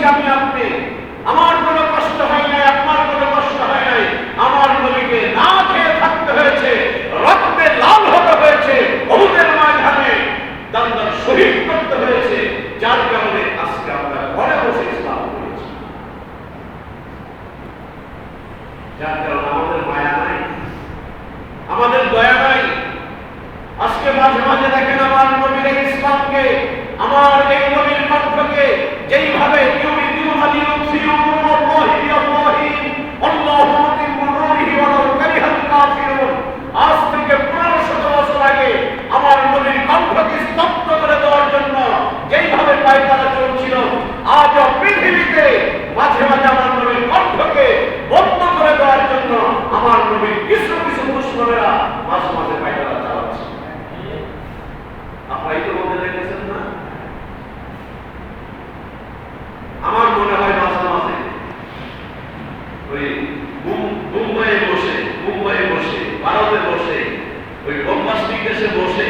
করেছি আমি আপনি, আমার কোনো কষ্ট হয় নাই, আপনার কোনো কষ্ট হয় নাই। আমার নবীকে না খেয়ে থাকতে হয়েছে, রক্তে লাল হতে হয়েছে, উহুদের ময়দানে দান্দার শহীদ করতে হয়েছে, যার কারণে আজকে আমরা ঘরে বসে ইসলাম করেছি। যার কারণে আমাদের মায়া নাই, আমাদের দয়া নাই। আজকে মাঝে মাঝে দেখেন আমার নবীর ইসলামকে, আমার এই নবীর কণ্ঠকে যেইভাবে আজ থেকে 1500 বছর আগে আমার নবীর কণ্ঠকে স্তব্ধ করে দেওয়ার জন্য যেইভাবে পায়তারা চলছিল, আজও পৃথিবীতে মাঝে মাঝে আমার নবীর কণ্ঠকে বন্ধ করে দেওয়ার জন্য আমার নবীর কিছু কিছু দুশমনেরা মাঝে মাঝে পায়তারা চালাচ্ছে। আপনারা তো বলতে দেখেছেন না? আমার মনে হয় মাঝে মাঝে ওই মুম্বাইয়ে বসে ভারতে বসে ওই বোম্বাস্টিক দেশে বসে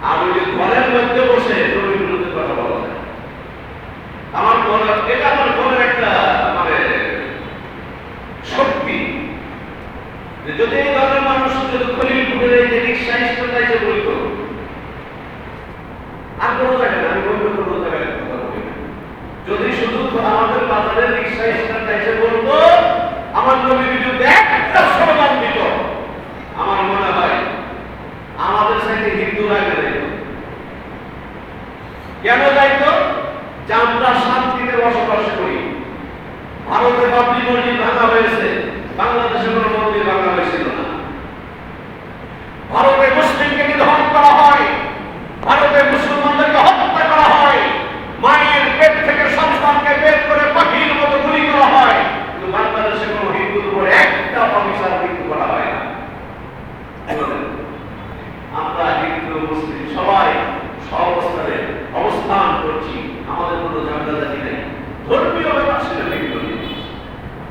আর ওই ঘরের মধ্যে বসে নবীর বিরুদ্ধে কথা বলা যায়। আমার মনে এটা আমার মনের একটা মানে শক্তি, যদি এই ধরনের মানুষ যদি খলিলপুরের এই যে রিক্সা স্ট্যান্ডে এসে বলতো, আর কোনো জায়গায় না, আমি বলবো কোনো জায়গায় কথা বলি না, যদি শুধু আমাদের বাজারের রিক্সা স্ট্যান্ডে এসে বলতো আমার নবীর বিরুদ্ধে একটা স্লোগান দিত, আমার মনে হয় আমাদের সাথে হিন্দুরা গেলে কেন যাইতো? যে আমরা শান্তিতে বসবাস করি। ভারতে বাবরি মসজিদ ভাঙা হয়েছে, বাংলাদেশে কোনো মন্দির ভাঙা হয়েছিল না। ভারতে মুসলিমকে নিধন করা হয়, ভারতে মুসলমানদেরকে হত্যা করা হয়, মায়ের পেট থেকে সন্তানকে বের করে পাখির মতো গুলি করা হয়, কিন্তু বাংলাদেশে কোনো হিন্দুর উপর একটা অফিসার মৃত্যু করা হয় না। আমরা হিন্দু মুসলিম সবাই সহাবস্থানে অবস্থান করছি, আমাদের কোনো ঝগড়াঝাটি নেই। ধর্মীয় ব্যাপার সেটা ভিন্ন,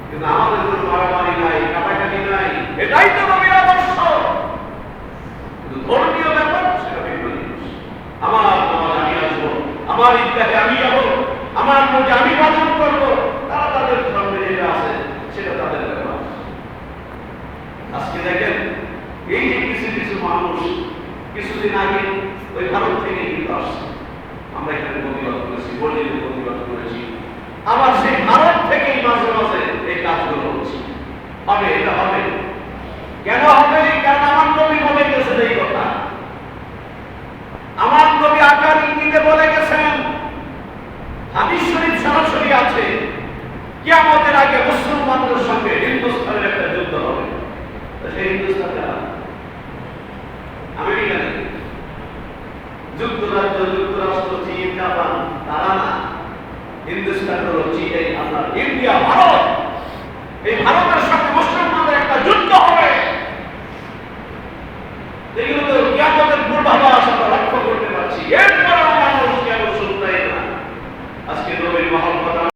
কিন্তু আমাদের কোনো মারামারি নাই, কাটাকাটি নাই, এটাই তো নবীর আদর্শ। কিন্তু ধর্মীয় ব্যাপার সেটা ভিন্ন জিনিস। আমার নামাজ আমি আসবো, আমার ঈদগাহে আমি যাবো, আমার মধ্যে আমি পালন করবো, তারা তাদের ধর্মে যেটা আছে সেটা তাদের ব্যাপার। আজকে দেখেন এই যে কিছু কিছু মানুষ কিছুদিন আগে ওই ভারত থেকে কিন্তু আসছে, আমরা এখানে প্রতিবাদ করেছি, বলিয়ে প্রতিবাদ করেছি, আবার সেই ভারত থেকেই মাঝে মাঝে এই কাজগুলো হচ্ছে। হবে, এটা হবে। কেন হবে? কারণ আমার নবী বলে গেছেন এই কথা। আমার নবী আকার ইঙ্গিতে বলে গেছেন, হাদিস শরীফ সরাসরি আছে, কিয়ামতের আগে মুসলমানদের সঙ্গে হিন্দুস্তানের একটা যুদ্ধ হবে। সেই হিন্দুস্তানে আমেরিকা নেই, যুক্তরাজ্য, যুক্তরাষ্ট্র, চীন, জাপান, তারা না। হিন্দুস্তান হলো চীন, আপনার ইন্ডিয়া, ভারত।